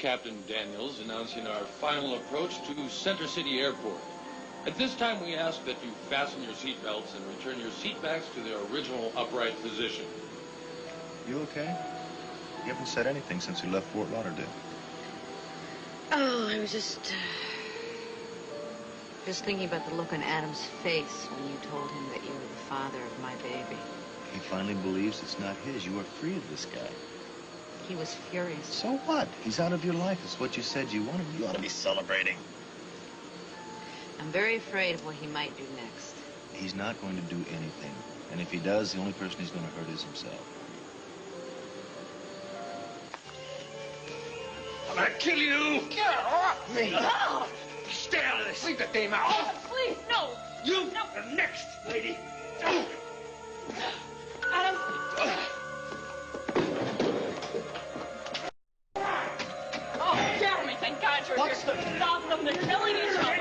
Captain Daniels announcing our final approach to Center City Airport. At this time, we ask that you fasten your seatbelts and return your seatbacks to their original upright position. You okay? You haven't said anything since you left Fort Lauderdale. Oh, I was just thinking about the look on Adam's face when you told him that you were the father of my baby. He finally believes it's not his. You are free of this guy. He was furious. So what? He's out of your life. It's what you said you wanted. You ought to be celebrating. I'm very afraid of what he might do next. He's not going to do anything. And if he does, the only person he's going to hurt is himself. I'm gonna kill you! Get off me! No! Stay out of this! Leave the dame out! Oh, please, no! You No. are next, lady! Adam! Oh, Jeremy, thank God you're What's here. the- Stop them, they're killing each other.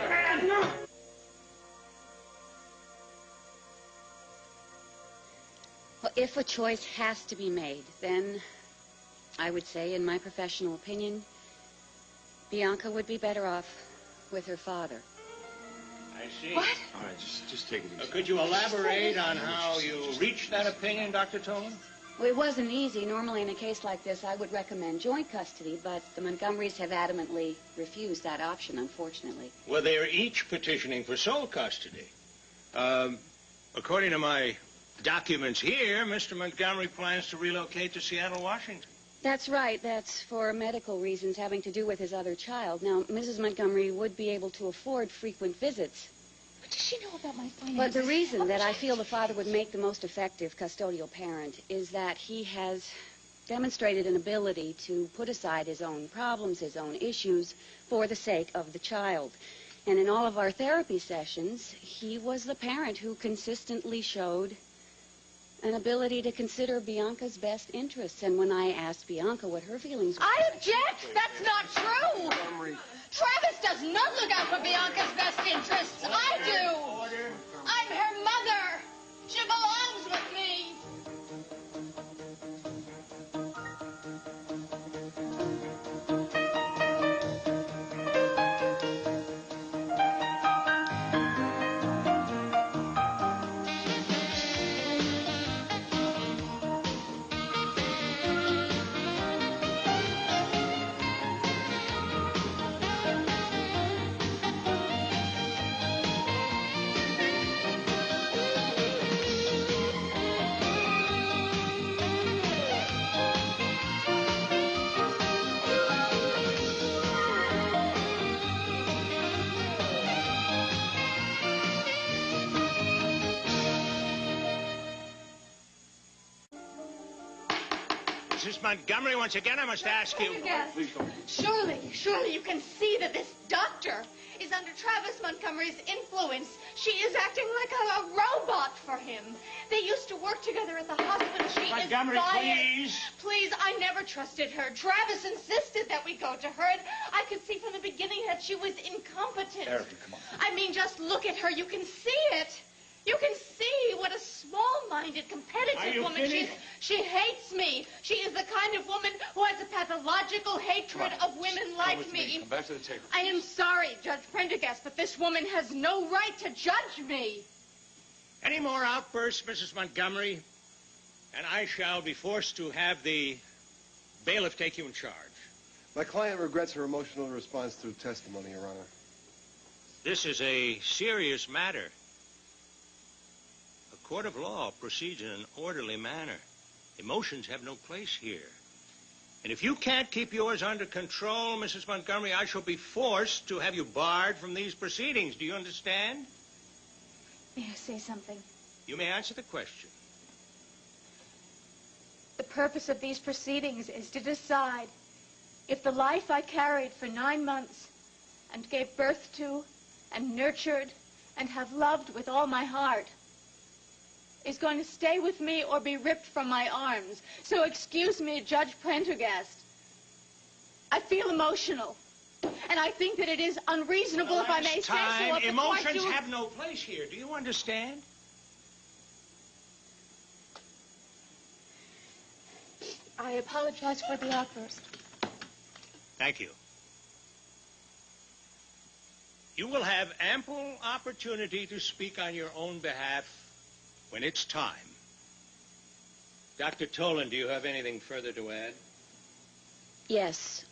Well, if a choice has to be made, then I would say, in my professional opinion, Bianca would be better off with her father. I see. What? All right, just take it easy. Could you elaborate on how you reached that opinion, Dr. Tolan? Well, it wasn't easy. Normally, in a case like this, I would recommend joint custody, but the Montgomerys have adamantly refused that option, unfortunately. Well, they're each petitioning for sole custody. According to my documents here, Mr. Montgomery plans to relocate to Seattle, Washington. That's right. That's for medical reasons having to do with his other child. Now, Mrs. Montgomery would be able to afford frequent visits. What does she know about my finances? But the reason that I feel the father would make the most effective custodial parent is that he has demonstrated an ability to put aside his own problems, his own issues, for the sake of the child. And in all of our therapy sessions, he was the parent who consistently showed an ability to consider Bianca's best interests. And when I asked Bianca what her feelings were... I object! That's not true! Travis does not look out for Bianca's best interests. I do! I'm her mother! She belongs with me! Mrs. Montgomery, once again, I must ask you... Yes. Surely you can see that this doctor is under Travis Montgomery's influence. She is acting like a robot for him. They used to work together at the hospital. She Montgomery, is please. Please, I never trusted her. Travis insisted that we go to her, and I could see from the beginning that she was incompetent. Erica, come on. I mean, just look at her. You can see it. You can see what a small-minded, competitive Are you woman finished? she is. She hates me. She is the kind of woman who has a pathological hatred of women like me. Come back to the table. I am sorry, Judge Prendergast, but this woman has no right to judge me. Any more outbursts, Mrs. Montgomery, and I shall be forced to have the bailiff take you in charge. My client regrets her emotional response through testimony, Your Honor. This is a serious matter. A court of law proceeds in an orderly manner. Emotions have no place here. And if you can't keep yours under control, Mrs. Montgomery, I shall be forced to have you barred from these proceedings. Do you understand? May I say something? You may answer the question. The purpose of these proceedings is to decide if the life I carried for 9 months and gave birth to and nurtured and have loved with all my heart is going to stay with me or be ripped from my arms. So excuse me, Judge Prendergast. I feel emotional. And I think that it is unreasonable, if I may say so, of the court Emotions to... have no place here. Do you understand? I apologize for the outburst. Thank you. You will have ample opportunity to speak on your own behalf when it's time. Dr. Tolan, do you have anything further to add? Yes.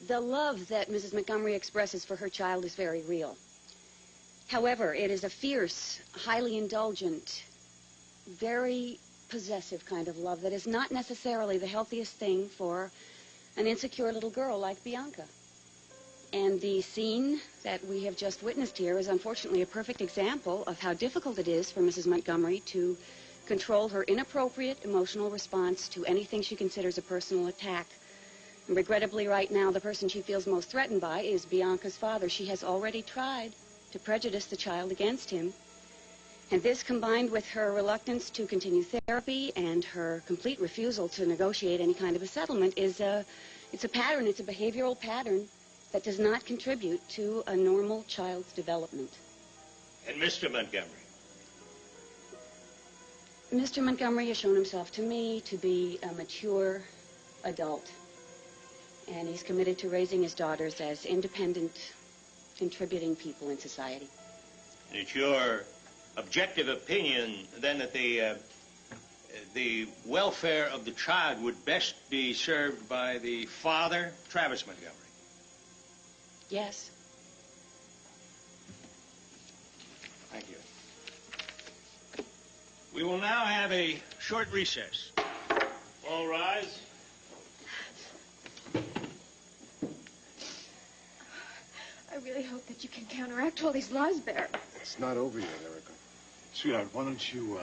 The love that Mrs. Montgomery expresses for her child is very real. However, it is a fierce, highly indulgent, very possessive kind of love that is not necessarily the healthiest thing for an insecure little girl like Bianca. And the scene that we have just witnessed here is unfortunately a perfect example of how difficult it is for Mrs. Montgomery to control her inappropriate emotional response to anything she considers a personal attack. And regrettably, right now, the person she feels most threatened by is Bianca's father. She has already tried to prejudice the child against him. And this, combined with her reluctance to continue therapy and her complete refusal to negotiate any kind of a settlement, it's a pattern, it's a behavioral pattern that does not contribute to a normal child's development. And Mr. Montgomery? Mr. Montgomery has shown himself to me to be a mature adult. And he's committed to raising his daughters as independent, contributing people in society. And it's your objective opinion, then, that the welfare of the child would best be served by the father, Travis Montgomery? Yes. Thank you. We will now have a short recess. All rise. I really hope that you can counteract all these lies, Bear. It's not over yet, Erica. Sweetheart, why don't you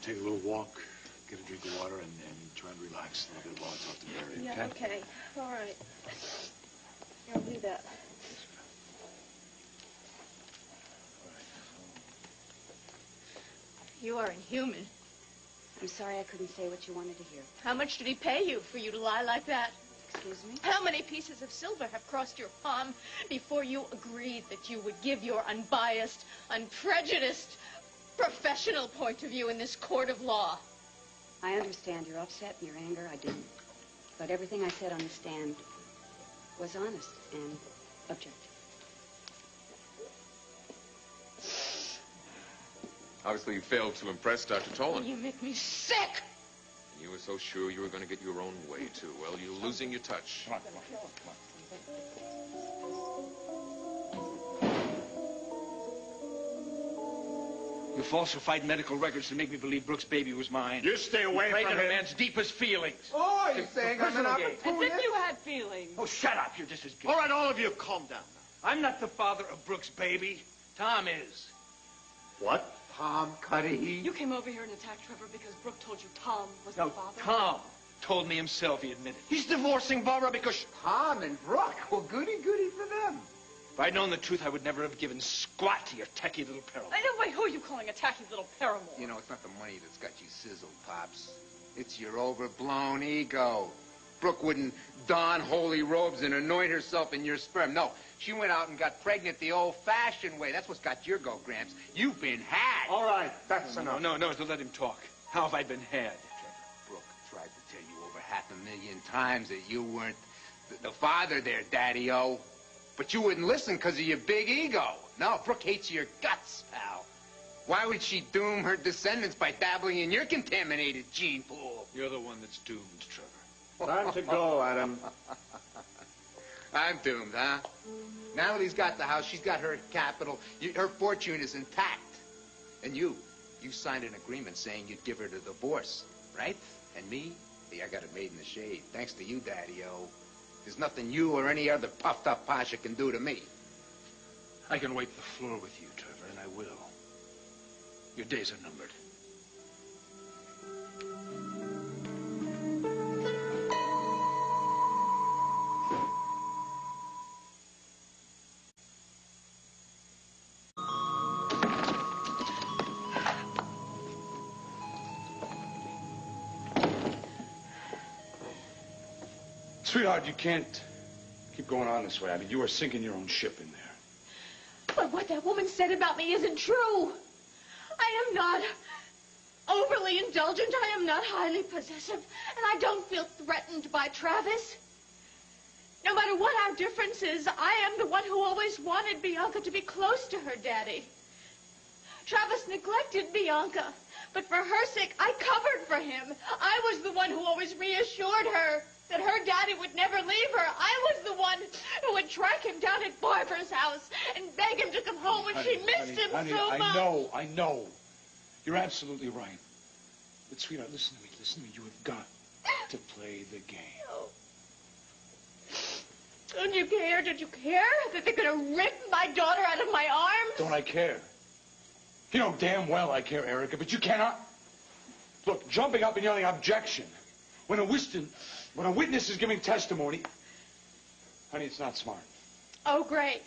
take a little walk, get a drink of water, and try and relax a little bit while I talk to Barry, Yeah, okay. All right. I'll do that. You are inhuman. I'm sorry I couldn't say what you wanted to hear. How much did he pay you for you to lie like that? Excuse me? How many pieces of silver have crossed your palm before you agreed that you would give your unbiased, unprejudiced, professional point of view in this court of law? I understand your upset and your anger. I do. But everything I said on the stand was honest and objective. Obviously, you failed to impress Dr. Tolan. You make me sick! You were so sure you were going to get your own way, too. Well, you're losing your touch. Come on, come on, come on. You falsified medical records to make me believe Brooks' baby was mine. You stay away Preyed from on a him. man's deepest feelings. Oh, you're saying I'm an opportunist? As if you had feelings. Oh, shut up. You're just as guilty. All right, all of you, calm down now. I'm not the father of Brooks' baby. Tom is. What? Tom Cuddy? You came over here and attacked Trevor because Brooke told you Tom was No, the father? Tom told me himself, he admitted. He's divorcing Barbara because... Tom and Brooke? Well, goody for them. If I'd known the truth, I would never have given squat to your tacky little paramour. I know, wait, who are you calling a tacky little paramour? You know, it's not the money that's got you sizzled, Pops. It's your overblown ego. Brooke wouldn't don holy robes and anoint herself in your sperm. No, she went out and got pregnant the old-fashioned way. That's what's got your goat, Gramps. You've been had. All right, that's enough. No, let him talk. How have I been had? Brooke tried to tell you over 500,000 times that you weren't the father there, Daddy-O. But you wouldn't listen because of your big ego. No, Brooke hates your guts, pal. Why would she doom her descendants by dabbling in your contaminated gene pool? You're the one that's doomed, Trevor. Time to go, Adam. I'm doomed, huh? Now that he's got the house, she's got her capital, her fortune is intact. And you signed an agreement saying you'd give her the divorce, right? And me? Hey, I got it made in the shade. Thanks to you, Daddy-O. There's nothing you or any other puffed-up pasha can do to me. I can wipe the floor with you, Trevor, and I will. Your days are numbered. Sweetheart, you can't keep going on this way. I mean, you are sinking your own ship in there. But what that woman said about me isn't true. I am not overly indulgent. I am not highly possessive. And I don't feel threatened by Travis. No matter what our difference is, I am the one who always wanted Bianca to be close to her daddy. Travis neglected Bianca, but for her sake, I covered for him. I was the one who always reassured her that her daddy would never leave her. I was the one who would track him down at Barbara's house and beg him to come home when she missed him so much. I know. You're absolutely right. But, sweetheart, listen to me. You have got to play the game. Oh. Don't you care? Did you care that they're going to rip my daughter out of my arms? Don't I care? You know damn well I care, Erica, but you cannot. Look, jumping up and yelling objection when a witness is giving testimony, honey, it's not smart. Oh, great.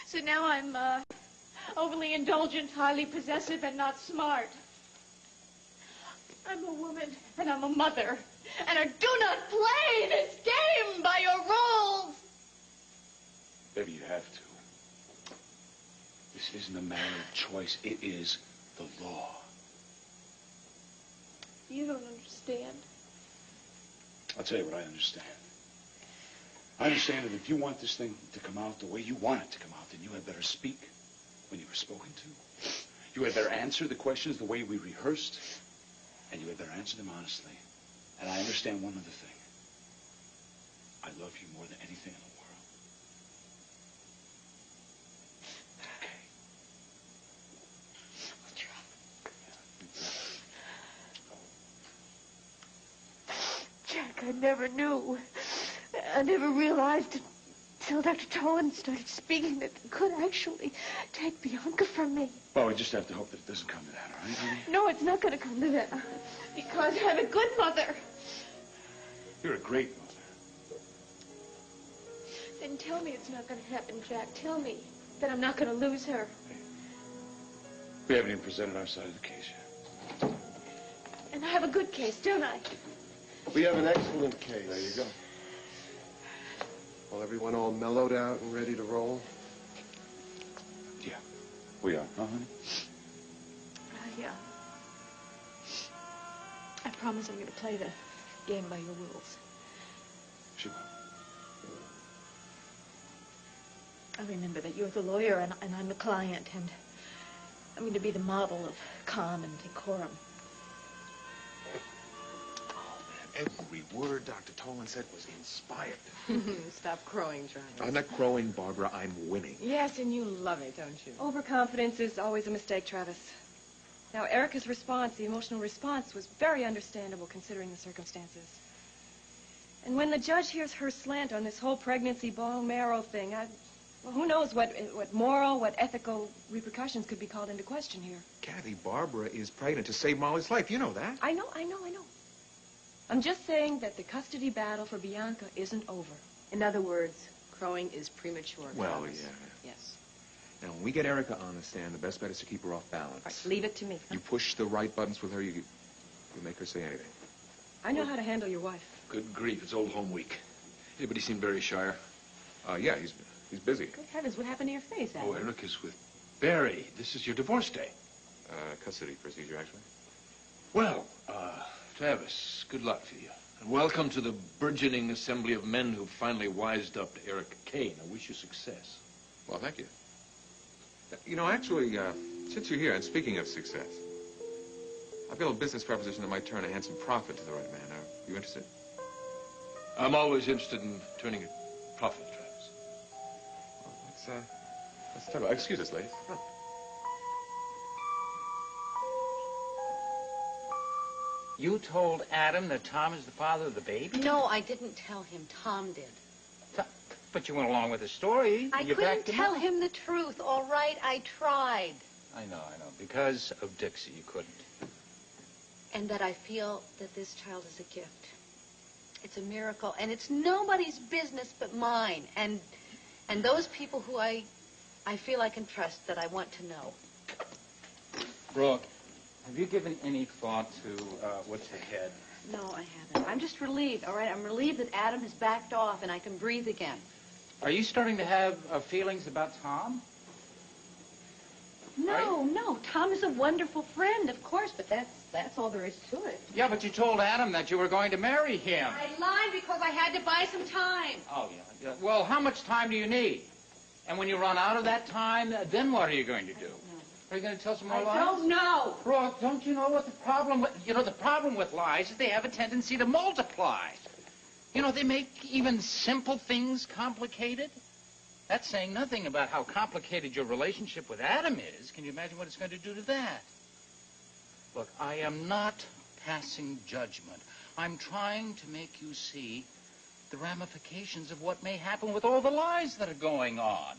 So now I'm overly indulgent, highly possessive, and not smart. I'm a woman, and I'm a mother, and I do not play this game by your rules. Baby, you have to. This isn't a matter of choice. It is the law. You don't understand. I'll tell you what I understand. I understand that if you want this thing to come out the way you want it to come out, then you had better speak when you were spoken to. You had better answer the questions the way we rehearsed, and you had better answer them honestly. And I understand one other thing. I love you more than anything in the world. Jack, I never knew. I never realized until Dr. Tolan started speaking that they could actually take Bianca from me. Well, we just have to hope that it doesn't come to that, all right, honey? No, it's not going to come to that. Because I'm a good mother. You're a great mother. Then tell me it's not going to happen, Jack. Tell me that I'm not going to lose her. We haven't even presented our side of the case yet. And I have a good case, don't I? We have an excellent case. There you go. Well, everyone all mellowed out and ready to roll? Yeah, we are. Huh, honey? Yeah. I promise I'm going to play the game by your rules. She will. I remember that you're the lawyer and I'm the client, and I'm going to be the model of calm and decorum. Every word Dr. Tolan said was inspired. Stop crowing, Travis. I'm not crowing, Barbara. I'm winning. Yes, and you love it, don't you? Overconfidence is always a mistake, Travis. Now, Erica's response, the emotional response, was very understandable considering the circumstances. And when the judge hears her slant on this whole pregnancy bone marrow thing, well, who knows what moral, what ethical repercussions could be called into question here. Kathy, Barbara is pregnant to save Molly's life. You know that. I know. I'm just saying that the custody battle for Bianca isn't over. In other words, crowing is premature. Well, Travis. yeah. Yes. Now, when we get Erica on the stand, the best bet is to keep her off balance. All right, leave it to me. You push the right buttons with her, you make her say anything. I know how to handle your wife. Good grief, it's Old Home Week. Anybody seen Barry Shire? Yeah, he's busy. Good heavens, what happened to your face, Adam? Oh, Erica's with Barry. This is your divorce day. Custody procedure, actually. Well, Travis, good luck to you. And welcome to the burgeoning assembly of men who've finally wised up to Erica Kane. I wish you success. Well, thank you. You know, actually, since you're here, and speaking of success, I've got a business proposition that might turn a handsome profit to the right man. Are you interested? I'm always interested in turning a profit, Travis. Well, let's talk about. Excuse us, ladies. Huh. You told Adam that Tom is the father of the baby? No, I didn't tell him. Tom did. But you went along with the story. I You couldn't backed him tell up. him the truth, all right? I tried. I know. Because of Dixie, you couldn't. And that I feel that this child is a gift. It's a miracle, and it's nobody's business but mine. And those people who I feel I can trust, that I want to know. Brooke, have you given any thought to what's ahead? No, I haven't. I'm just relieved, all right? I'm relieved that Adam has backed off and I can breathe again. Are you starting to have feelings about Tom? No. Tom is a wonderful friend, of course, but that's That's all there is to it. Yeah, but you told Adam that you were going to marry him. I lied because I had to buy some time. Oh, yeah. Well, how much time do you need? And when you run out of that time, then what are you going to do? Are you going to tell some more lies? I don't know. Brooke, don't you know what the problem with... You know, the problem with lies is they have a tendency to multiply. You know, they make even simple things complicated. That's saying nothing about how complicated your relationship with Adam is. Can you imagine what it's going to do to that? Look, I am not passing judgment. I'm trying to make you see the ramifications of what may happen with all the lies that are going on.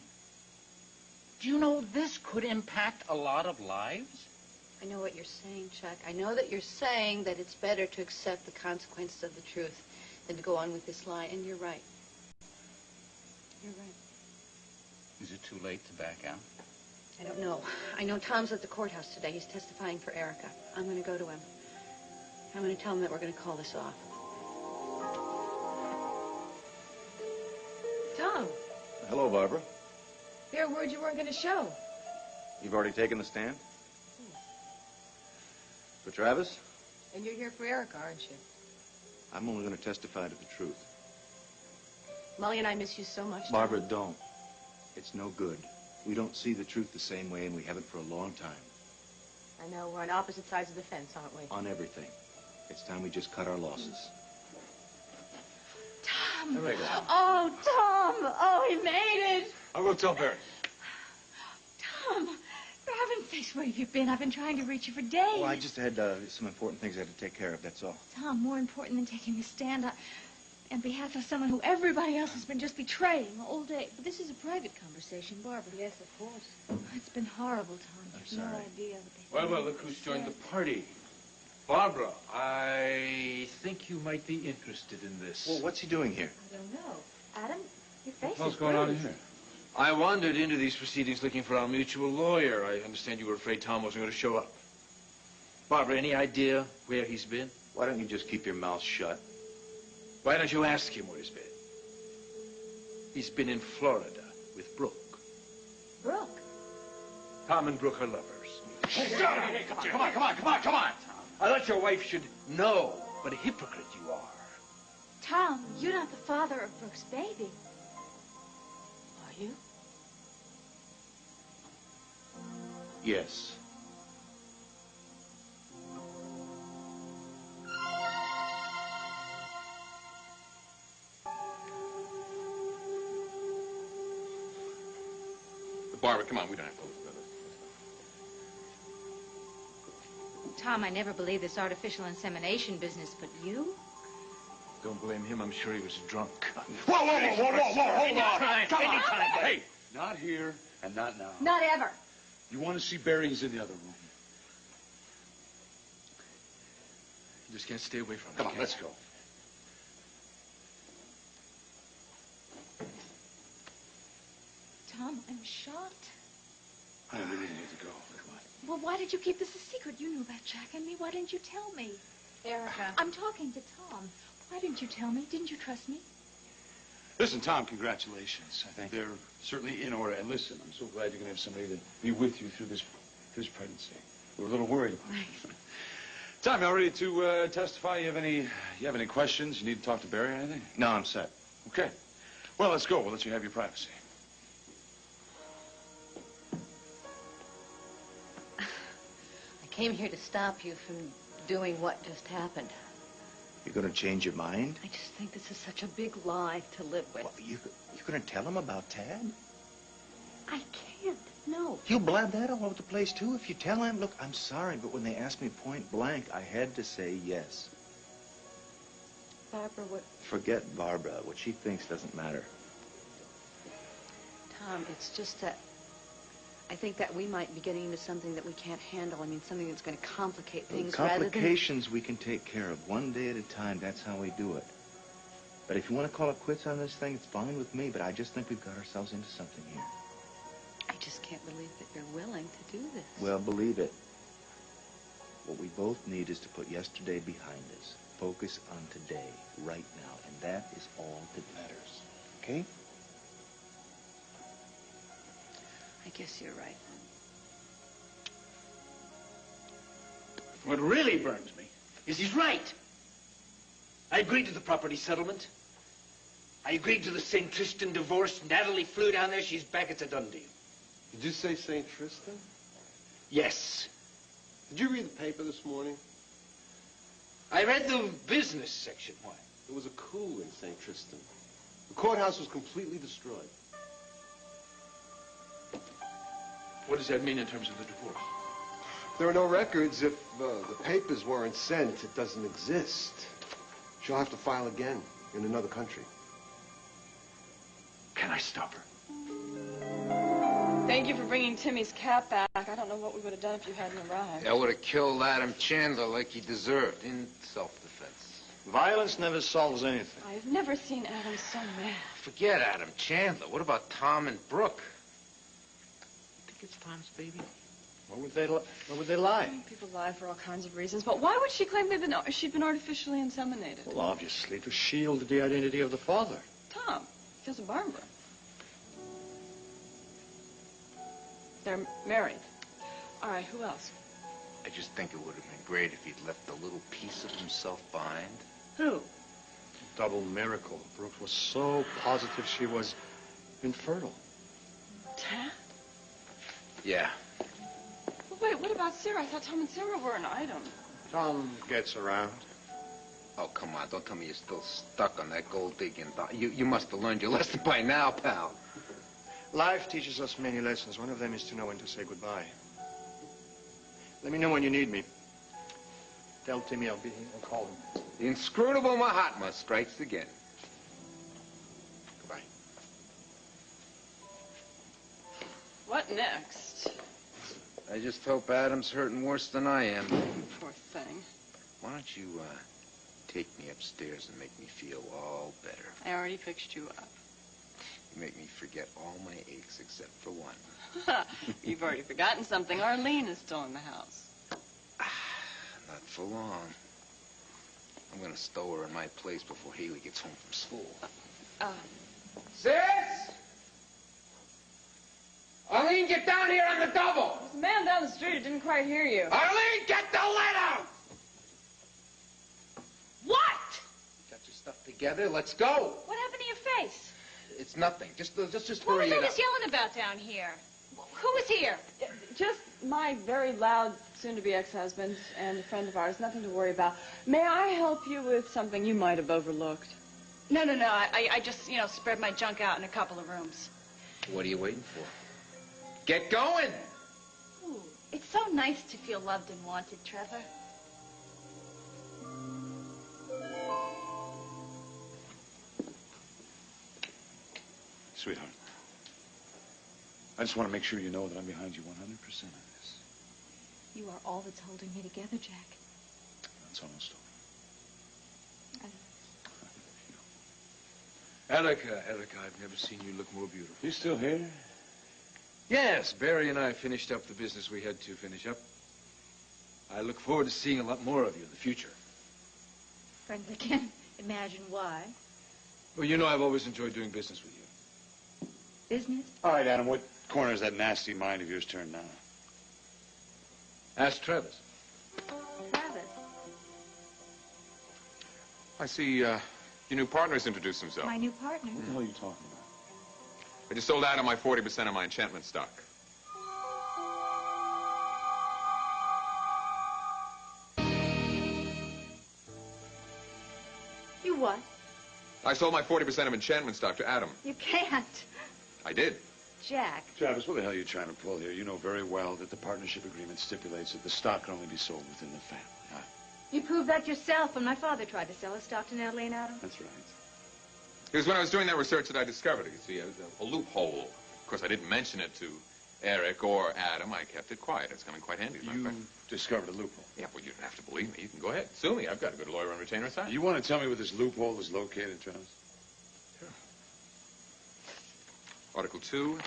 Do you know this could impact a lot of lives? I know what you're saying, Chuck. I know that you're saying that it's better to accept the consequences of the truth than to go on with this lie, and you're right. You're right. Is it too late to back out? I don't know. I know Tom's at the courthouse today. He's testifying for Erica. I'm going to go to him. I'm going to tell him that we're going to call this off. Tom, Hello, Barbara. there were words you weren't going to show. You've already taken the stand? For Travis? And you're here for Erica, aren't you? I'm only going to testify to the truth. Molly and I miss you so much. Barbara, don't. It's no good. We don't see the truth the same way, and we haven't for a long time. I know, we're on opposite sides of the fence, aren't we? On everything. It's time we just cut our losses. Tom! There we go. Oh, Tom! Oh, he made it! I will tell Barry. Tom! For heaven's sakes, where have you been? I've been trying to reach you for days. Well, I just had some important things I had to take care of, that's all. Tom, more important than taking a stand on behalf of someone who everybody else has been just betraying all day. But this is a private conversation, Barbara. Yes, of course. It's been horrible, Tom. I'm You've no sorry. idea what they Well, look who's joined the party. Barbara, I think you might be interested in this. Well, what's he doing here? I don't know. Adam, your face What's is going on bruised. here? I wandered into these proceedings looking for our mutual lawyer. I understand you were afraid Tom wasn't going to show up. Barbara, any idea where he's been? Why don't you just keep your mouth shut? Why don't you ask him where he's been? He's been in Florida with Brooke. Brooke? Tom and Brooke are lovers. Come on. I thought your wife should know what a hypocrite you are. Tom, you're not the father of Brooke's baby. Are you? Yes. Barbara, come on, we don't have to. Tom, I never believed this artificial insemination business, but you? Don't blame him. I'm sure he was drunk. Whoa, hold on. Anytime. Hey, not here and not now. Not ever. You want to see Barry? He's in the other room. You just can't stay away from him. Come on, let's go. Tom, I'm shocked. I really need to go. Come on. Well, why did you keep this a secret? You knew about Jack and me. Why didn't you tell me? Erica. I'm talking to Tom. Why didn't you tell me? Didn't you trust me? Listen, Tom, congratulations. I think they're certainly in order. And listen, I'm so glad you're going to have somebody to be with you through this pregnancy. We were a little worried about it. Tom, you all ready to testify? You have any questions? You need to talk to Barry or anything? No, I'm set. Okay. Well, let's go. We'll let you have your privacy. I came here to stop you from doing what just happened. You're going to change your mind? I just think this is such a big lie to live with. Well, you're going to tell him about Tad? I can't. No. He'll blab that all over the place, too, if you tell him. Look, I'm sorry, but when they asked me point blank, I had to say yes. Barbara, what... Forget Barbara. What she thinks doesn't matter. Tom, it's just that I think that we might be getting into something that we can't handle. I mean, something that's going to complicate things rather than... Complications we can take care of one day at a time. That's how we do it. But if you want to call it quits on this thing, it's fine with me, but I just think we've got ourselves into something here. I just can't believe that you're willing to do this. Well, believe it. What we both need is to put yesterday behind us. Focus on today, right now, and that is all that matters. Okay? I guess you're right. What really burns me is he's right. I agreed to the property settlement. I agreed to the St. Tristan divorce. Natalie flew down there. She's back. It's a done deal. Did you say St. Tristan? Yes. Did you read the paper this morning? I read the business section. Why? There was a coup in St. Tristan. The courthouse was completely destroyed. What does that mean in terms of the divorce? There are no records. If the papers weren't sent, it doesn't exist. She'll have to file again in another country. Can I stop her? Thank you for bringing Timmy's cat back. I don't know what we would have done if you hadn't arrived. That would have killed Adam Chandler like he deserved, in self-defense. Violence never solves anything. I've never seen Adam so mad. Forget Adam Chandler. What about Tom and Brooke? You think it's Tom's baby? What would they lie? People lie for all kinds of reasons, but why would she claim she'd been artificially inseminated? Well, obviously, to shield the identity of the father. Tom, because of Barbara. They're married. All right, who else? I just think it would have been great if he'd left a little piece of himself behind. Who? Double miracle. Brooke was so positive she was infertile. Tad? Yeah. Well, wait, what about Sarah? I thought Tom and Sarah were an item. Tom gets around. Oh, come on. Don't tell me you're still stuck on that gold digging. You must have learned your lesson by now, pal. Life teaches us many lessons. One of them is to know when to say goodbye. Let me know when you need me. Tell Timmy I'll be here. I'll call him. The inscrutable Mahatma strikes again. Goodbye. What next? I just hope Adam's hurting worse than I am. Poor thing. Why don't you, take me upstairs and make me feel all better? I already fixed you up. You make me forget all my aches except for one. You've already forgotten something. Arlene is still in the house. Not for long. I'm gonna stow her in my place before Haley gets home from school. Sis! Arlene, get down here on the double! There's a man down the street who didn't quite hear you. Arlene, get the lid out! What? Got your stuff together? Let's go! What happened to your face? It's nothing. Just What hurry was it all up. this yelling about down here? Who was here? Just my very loud, soon-to-be ex-husband and a friend of ours. Nothing to worry about. May I help you with something you might have overlooked? No. I just, spread my junk out in a couple of rooms. What are you waiting for? Get going! Ooh, it's so nice to feel loved and wanted, Trevor. Sweetheart, I just want to make sure you know that I'm behind you 100% on this. You are all that's holding me together, Jack. That's almost over. Erica, I've never seen you look more beautiful. You still here? Yes, Barry and I finished up the business we had to finish up. I look forward to seeing a lot more of you in the future. Frankly, can't imagine why. Well, you know I've always enjoyed doing business with you. Business? All right, Adam, what corner is that nasty mind of yours turned now? Ask Travis. Travis? I see your new partner's introduced himself. My new partner? What the hell are you talking about? I just sold Adam my 40% of my enchantment stock. You what? I sold my 40% of enchantment stock to Adam. You can't. I did. Jack. Travis, what the hell are you trying to pull here? You know very well that the partnership agreement stipulates that the stock can only be sold within the family. Huh? You proved that yourself when my father tried to sell his stock to Natalie and Adam. That's right. It was when I was doing that research that I discovered it. You see, a loophole. Of course, I didn't mention it to Eric or Adam. I kept it quiet. It's coming quite handy. You discovered a loophole? Yeah, well, you don't have to believe me. You can go ahead. Sue me. I've got a good lawyer on retainer side. You want to tell me where this loophole is located, Travis? Sure. Article 2,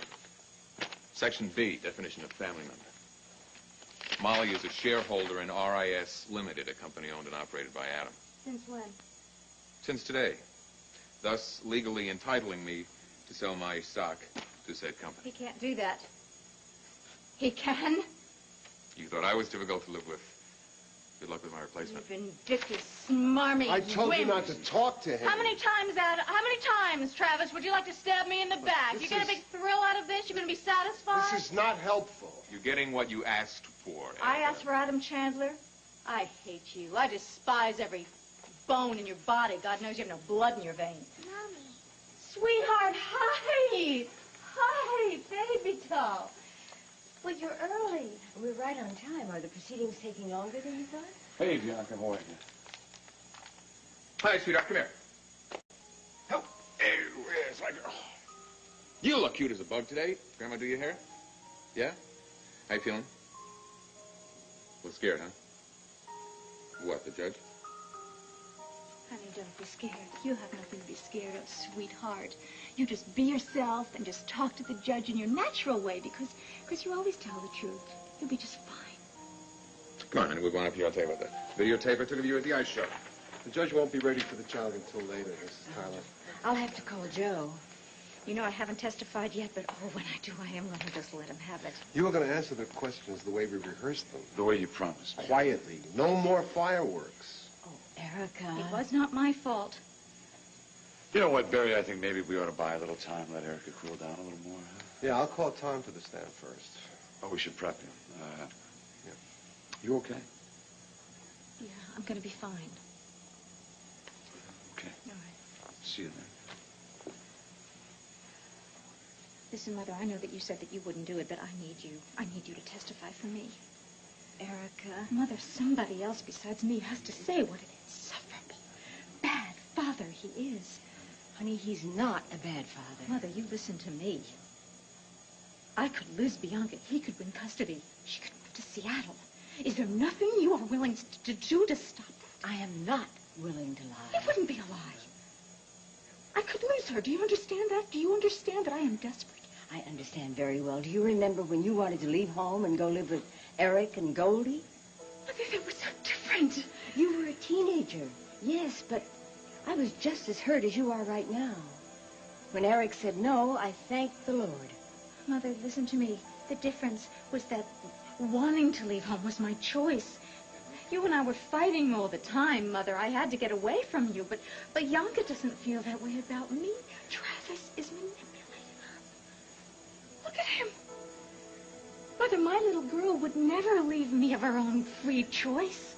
Section B, definition of family member. Molly is a shareholder in RIS Limited, a company owned and operated by Adam. Since when? Since today. Thus, legally entitling me to sell my stock to said company. He can't do that. He can? You thought I was difficult to live with. Good luck with my replacement. You vindictive, smarmy I told you wimp. not to talk to him. How many times, Adam? How many times, Travis, would you like to stab me in the back? You get a big thrill out of this? You're going to be satisfied? This is not helpful. You're getting what you asked for. I asked for Adam Chandler. I hate you. I despise every bone in your body. God knows you have no blood in your veins. Mommy. Sweetheart, hi. Hi, baby doll. Well, you're early. We're right on time. Are the proceedings taking longer than you thought? Hey, Bianca, how are you? Hi, sweetheart. Come here. Oh, hey, where's my girl? You look cute as a bug today. Grandma do your hair? Yeah? How you feeling? A little scared, huh? What, the judge? Honey, don't be scared. You have nothing to be scared of, sweetheart. You just be yourself and just talk to the judge in your natural way because you always tell the truth. You'll be just fine. Come on, honey. We're going up here. I'll tell you about that videotape I took of you at the ice show. The judge won't be ready for the child until later, Mrs. Tyler. I'll have to call Joe. You know, I haven't testified yet, but oh, when I do, I am going to just let him have it. You were going to answer the questions the way we rehearsed them. The way you promised. Quietly. No more fireworks. Oh, Erica. It was not my fault. You know what, Barry? I think maybe we ought to buy a little time, let Erica cool down a little more, huh? Yeah, I'll call Tom to the stand first. Oh, we should prep him. Yeah. You okay? Yeah, I'm going to be fine. Okay. All right. See you then. Listen, Mother, I know that you said that you wouldn't do it, but I need you. I need you to testify for me. Erica. Mother, somebody else besides me has to say what an insufferable, bad father he is. Honey, he's not a bad father. Mother, you listen to me. I could lose Bianca. He could win custody. She could move to Seattle. Is there nothing you are willing to do to stop that? I am not willing to lie. It wouldn't be a lie. I could lose her. Do you understand that? Do you understand that I am desperate? I understand very well. Do you remember when you wanted to leave home and go live with Eric and Goldie? Mother, that was so different. You were a teenager. Yes, but I was just as hurt as you are right now. When Eric said no, I thanked the Lord. Mother, listen to me. The difference was that wanting to leave home was my choice. You and I were fighting all the time, Mother. I had to get away from you, but Bianca doesn't feel that way about me. Travis is manipulating her. Look at him. Mother, my little girl would never leave me of her own free choice.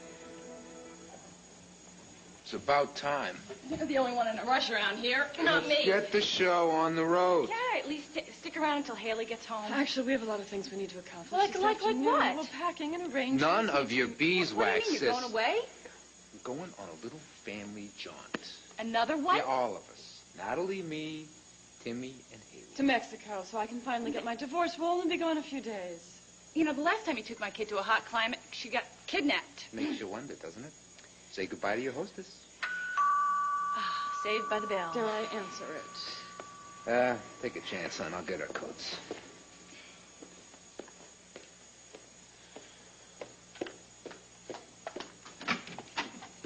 It's about time. You're the only one in a rush around here, not me. Get the show on the road. Can I at least stick around until Haley gets home? Actually, we have a lot of things we need to accomplish. Like this what? afternoon. What? Well, packing and arranging. None of your beeswax, What do you mean, you're sis. going away? We're going on a little family jaunt. Another one? Yeah, all of us. Natalie, me, Timmy, and Haley. To Mexico, so I can finally get my divorce. We'll only be gone a few days. You know, the last time you took my kid to a hot climate, she got kidnapped. Makes you wonder, doesn't it? Say goodbye to your hostess. Saved by the bell. Dare I answer it? Take a chance, son. I'll get our coats.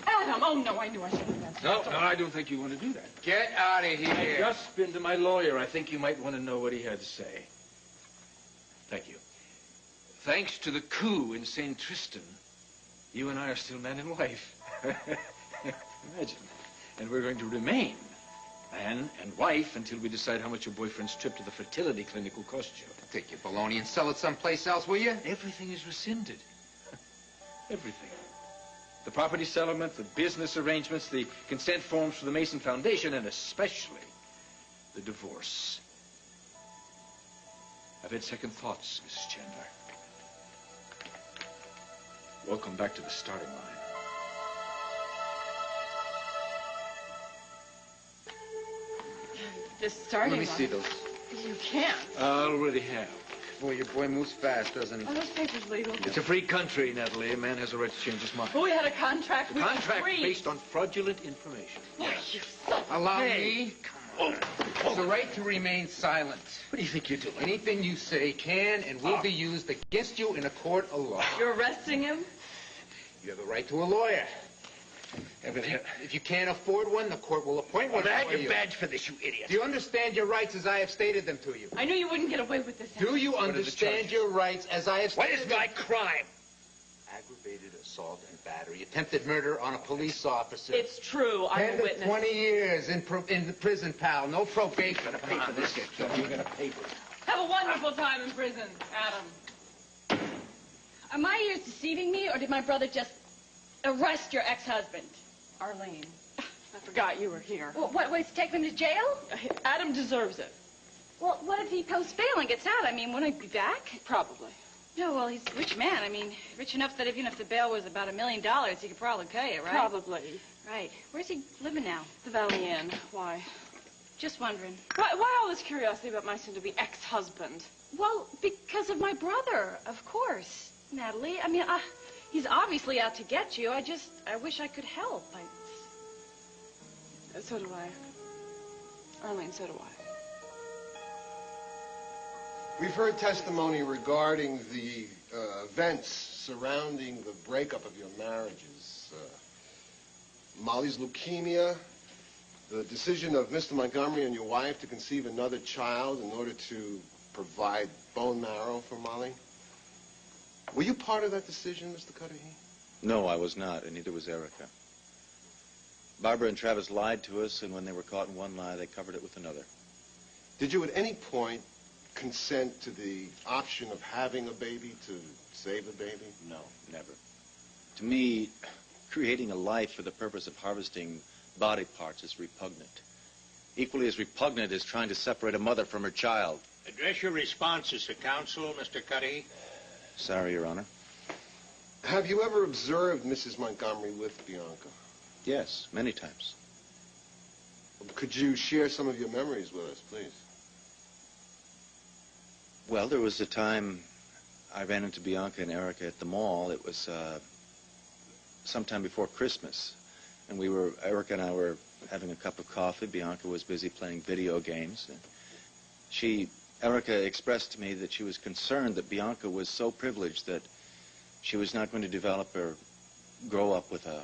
Adam! Oh, no, I knew I should have answered. No, I don't think you want to do that. Get out of I've here. just been to my lawyer. I think you might want to know what he had to say. Thank you. Thanks to the coup in St. Tristan, you and I are still man and wife. Imagine. And we're going to remain man and wife until we decide how much your boyfriend's trip to the fertility clinic will cost you. Take your baloney and sell it someplace else, will you? Everything is rescinded. Everything. The property settlement, the business arrangements, the consent forms for the Mason Foundation, and especially the divorce. I've had second thoughts, Mrs. Chandler. Welcome back to the starting line. The starting Let me see line. those. You can't. I already have. Boy, your boy moves fast, doesn't he? Are those papers legal? It's a free country, Natalie. A man has a right to change his mind. But we had a contract. A We were contract free. based on fraudulent information. Oh, you son. Allow Hey. me. It's the right to remain silent. What do you think you're doing? Anything you say can and will be used against you in a court of law. You're arresting him? You have the right to a lawyer. Yeah, but here. If you can't afford one, the court will appoint one Well, I for had you. your badge for this, you idiot. Do you understand your rights as I have stated them to you? I knew you wouldn't get away with this. Do you What are the understand charges? your rights as I have What stated is my crime? aggravated assault and battery, attempted murder on a police officer. It's true. I'm a 10 to witness. 20 years in the prison, pal. No probation. You're gonna pay for this. You're gonna pay for it. Have a wonderful time in prison, Adam. Are my ears deceiving me, or did my brother just arrest your ex-husband? Arlene, I forgot you were here. Well, what, was take him to jail? Adam deserves it. Well, what if he posts bail and gets out? I mean, won't he be back? Probably. No, well, he's a rich man. I mean, rich enough that even if the bail was about $1 million, he could probably pay it, right? Probably. Right. Where's he living now? The Valley Inn. Why? Just wondering. Why all this curiosity about my soon-to-be ex-husband? Well, because of my brother, of course, Natalie. I mean, he's obviously out to get you. I wish I could help. So do I. Arlene, so do I. We've heard testimony regarding the events surrounding the breakup of your marriages. Molly's leukemia, the decision of Mr. Montgomery and your wife to conceive another child in order to provide bone marrow for Molly. Were you part of that decision, Mr. Cudahy? No, I was not, and neither was Erica. Barbara and Travis lied to us, and when they were caught in one lie, they covered it with another. Did you at any point consent to the option of having a baby to save a baby? No, never. To me, creating a life for the purpose of harvesting body parts is repugnant. Equally as repugnant is trying to separate a mother from her child. Address your responses to counsel, Mr. Cuddy. Sorry, Your Honor. Have you ever observed Mrs. Montgomery with Bianca? Yes, many times. Could you share some of your memories with us, please? Well, there was a time I ran into Bianca and Erica at the mall. It was sometime before Christmas. And Erica and I were having a cup of coffee. Bianca was busy playing video games. And Erica expressed to me that she was concerned that Bianca was so privileged that she was not going to develop or grow up with a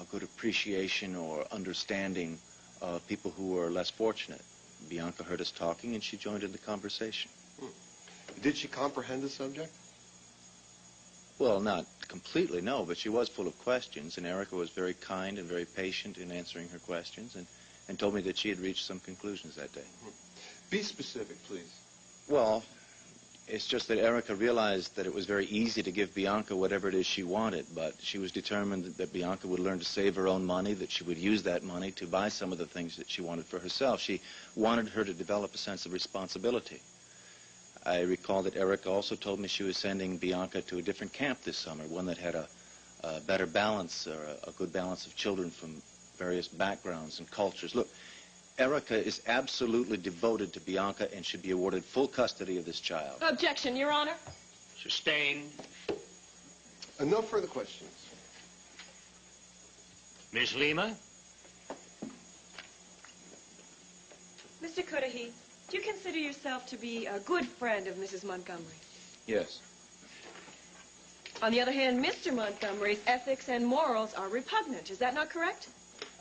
good appreciation or understanding of people who were less fortunate. Bianca heard us talking, and she joined in the conversation. Did she comprehend the subject? Well, not completely, no, but she was full of questions, and Erica was very kind and very patient in answering her questions, and told me that she had reached some conclusions that day. Be specific, please. Well, it's just that Erica realized that it was very easy to give Bianca whatever it is she wanted, but she was determined that Bianca would learn to save her own money, that she would use that money to buy some of the things that she wanted for herself. She wanted her to develop a sense of responsibility. I recall that Erica also told me she was sending Bianca to a different camp this summer, one that had a better balance, or a good balance of children from various backgrounds and cultures. Look, Erica is absolutely devoted to Bianca and should be awarded full custody of this child. Objection, Your Honor. Sustained. No further questions. Miss Lima? Mr. Cudahy, do you consider yourself to be a good friend of Mrs. Montgomery? Yes. On the other hand, Mr. Montgomery's ethics and morals are repugnant. Is that not correct?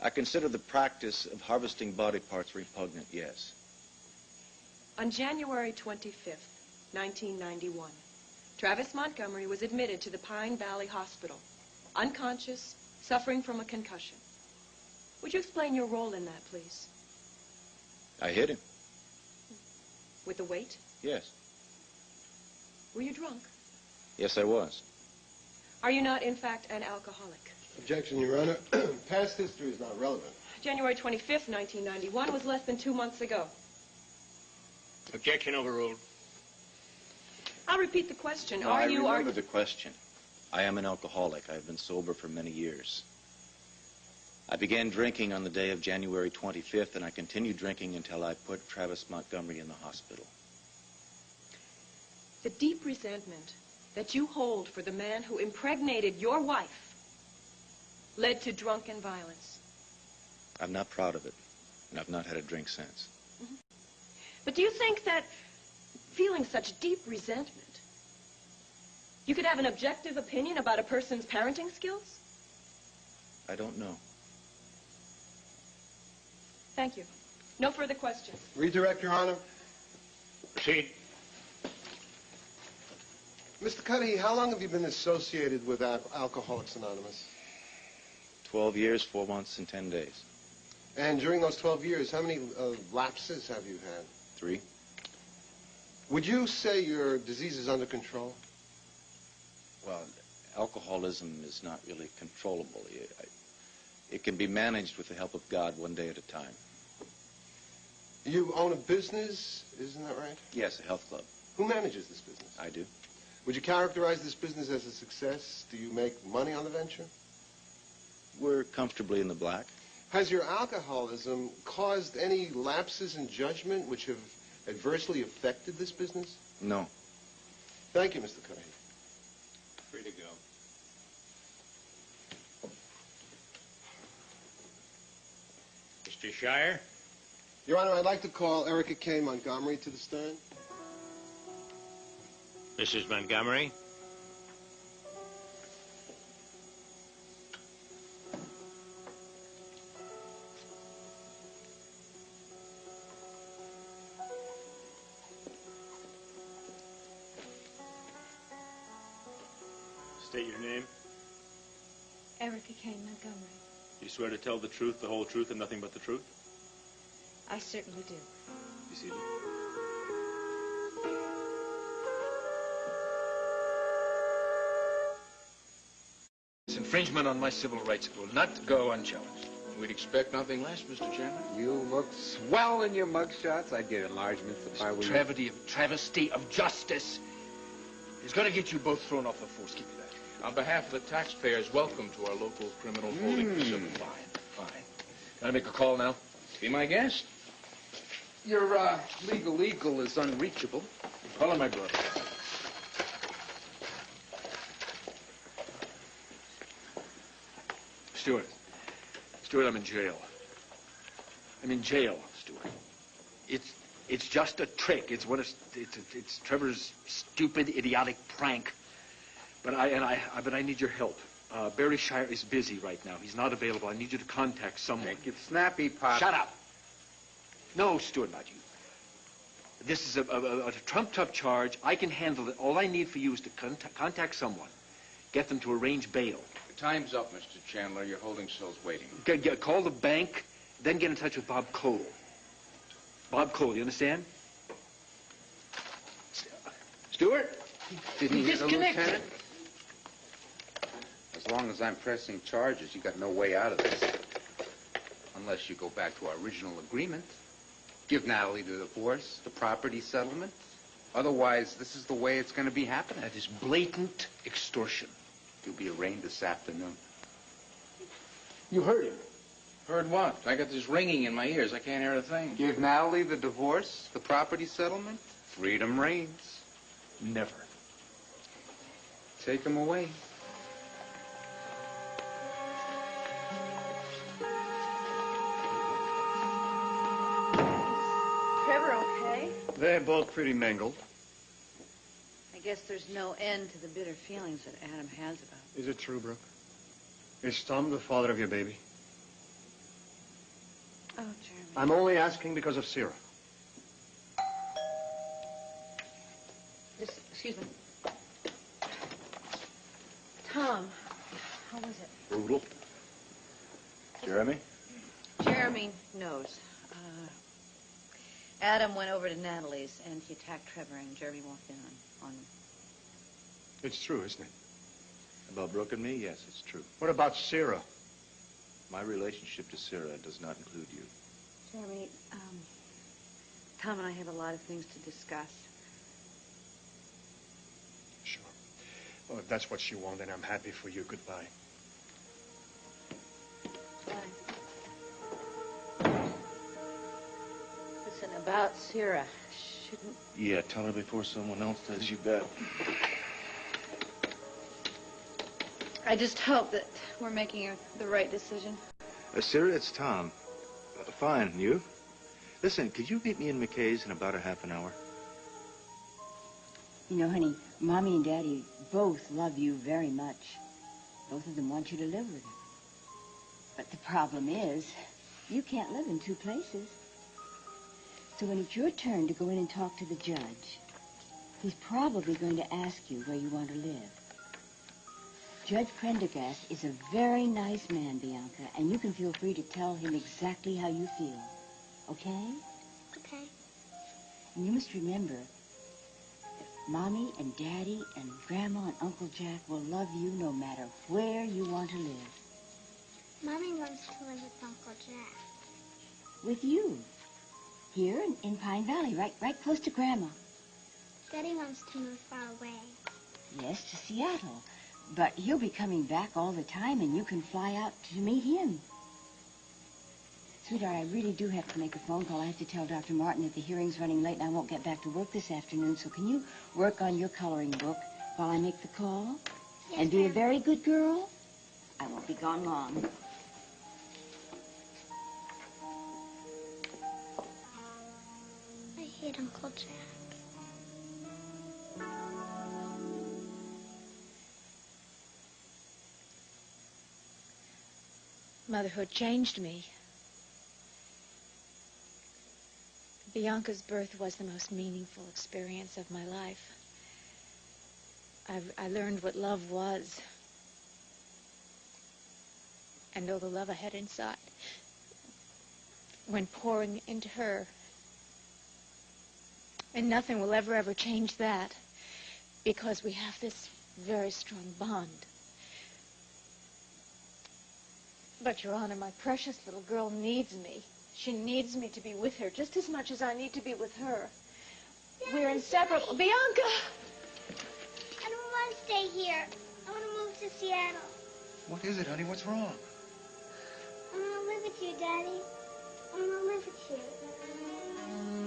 I consider the practice of harvesting body parts repugnant, yes. On January 25th, 1991, Travis Montgomery was admitted to the Pine Valley Hospital, unconscious, suffering from a concussion. Would you explain your role in that, please? I hit him. With the weight? Yes. Were you drunk? Yes, I was. Are you not, in fact, an alcoholic? Objection, Your Honor. Past history is not relevant. January 25th, 1991 was less than 2 months ago. Objection overruled. I'll repeat the question. No, I remember the question. I am an alcoholic. I have been sober for many years. I began drinking on the day of January 25th, and I continued drinking until I put Travis Montgomery in the hospital. The deep resentment that you hold for the man who impregnated your wife led to drunken violence. I'm not proud of it, and I've not had a drink since. Mm-hmm. But do you think that feeling such deep resentment, you could have an objective opinion about a person's parenting skills? I don't know. Thank you. No further questions. Redirect, Your Honor. Proceed. Mr. Cudahy, how long have you been associated with Alcoholics Anonymous? 12 years, 4 months, and 10 days. And during those 12 years, how many lapses have you had? 3. Would you say your disease is under control? Well, alcoholism is not really controllable. It can be managed with the help of God one day at a time. You own a business, isn't that right? Yes, a health club. Who manages this business? I do. Would you characterize this business as a success? Do you make money on the venture? We're comfortably in the black. Has your alcoholism caused any lapses in judgment which have adversely affected this business? No. Thank you, Mr. Cudahy. Free to go. Mr. Shire? Your Honor, I'd like to call Erica K. Montgomery to the stand. Mrs. Montgomery? State your name. Erica K. Montgomery. You swear to tell the truth, the whole truth, and nothing but the truth? I certainly do. You see. It's infringement on my civil rights. It will not go unchallenged. We'd expect nothing less, Mr. Chairman. You look swell in your mugshots. I'd get enlargements if I were you. Travesty of justice is going to get you both thrown off the force. Give me that. On behalf of the taxpayers, welcome to our local criminal holding facility. Fine. Can I make a call now? Be my guest. Your legal eagle is unreachable. Call him my brother. Stuart, I'm in jail. I'm in jail, Stuart. It's just a trick. It's Trevor's stupid, idiotic prank. But I need your help. Barry Shire is busy right now. He's not available. I need you to contact someone. Make it snappy, Pop. Shut up. No, Stuart, not you. This is a trumped-up charge. I can handle it. All I need for you is to contact someone. Get them to arrange bail. Time's up, Mr. Chandler. Your holding cell's waiting. Call the bank, then get in touch with Bob Cole. Bob Cole, you understand? Stuart? Didn't you hear the Disconnected. lieutenant? As long as I'm pressing charges, you got no way out of this. Unless you go back to our original agreement. Give Natalie the divorce, the property settlement. Otherwise, this is the way it's going to be happening. That is blatant extortion. You'll be arraigned this afternoon. You heard him. Heard what? I got this ringing in my ears. I can't hear a thing. Give Natalie the divorce, the property settlement. Freedom reigns. Never. Take him away. Trevor okay? They're both pretty mangled. I guess there's no end to the bitter feelings that Adam has about it. Is it true, Brooke? Is Tom the father of your baby? Oh, Jeremy. I'm only asking because of Sarah. Excuse me. Tom, how was it? Brutal. Jeremy? Jeremy knows. Adam went over to Natalie's and he attacked Trevor and Jeremy walked in on him. It's true, isn't it? About Brooke and me? Yes, it's true. What about Sarah? My relationship to Sarah does not include you. Jeremy, Tom and I have a lot of things to discuss. Sure. Well, if that's what she wanted, I'm happy for you. Goodbye. Listen, about Sarah, shouldn't... Yeah, tell her before someone else does, you bet. I just hope that we're making the right decision. Sarah, it's Tom. Fine, you? Listen, could you meet me in McKay's in about a half an hour? You know, honey, Mommy and Daddy both love you very much. Both of them want you to live with them. But the problem is, you can't live in two places. So when it's your turn to go in and talk to the judge, He's probably going to ask you where you want to live. Judge Prendergast is a very nice man, Bianca, and you can feel free to tell him exactly how you feel. Okay? Okay. And you must remember that Mommy and Daddy and Grandma and Uncle Jack will love you no matter where you want to live. Mommy wants to live with Uncle Jack. With you. Here in Pine Valley, right close to Grandma. Daddy wants to move far away. Yes, to Seattle. But he'll be coming back all the time, and you can fly out to meet him. Sweetheart, I really do have to make a phone call. I have to tell Dr. Martin that the hearing's running late and I won't get back to work this afternoon. So can you work on your coloring book while I make the call? Yes, and be a ma'am. very good girl? I won't be gone long. I hate Uncle Jack. Motherhood changed me. Bianca's birth was the most meaningful experience of my life. I learned what love was. And all the love I had inside went pouring into her. And nothing will ever change that, because we have this very strong bond. But, Your Honor, my precious little girl needs me. She needs me to be with her just as much as I need to be with her. We're inseparable. Bianca! I don't want to stay here. I want to move to Seattle. What is it, honey? What's wrong? I want to live with you, Daddy. I want to live with you.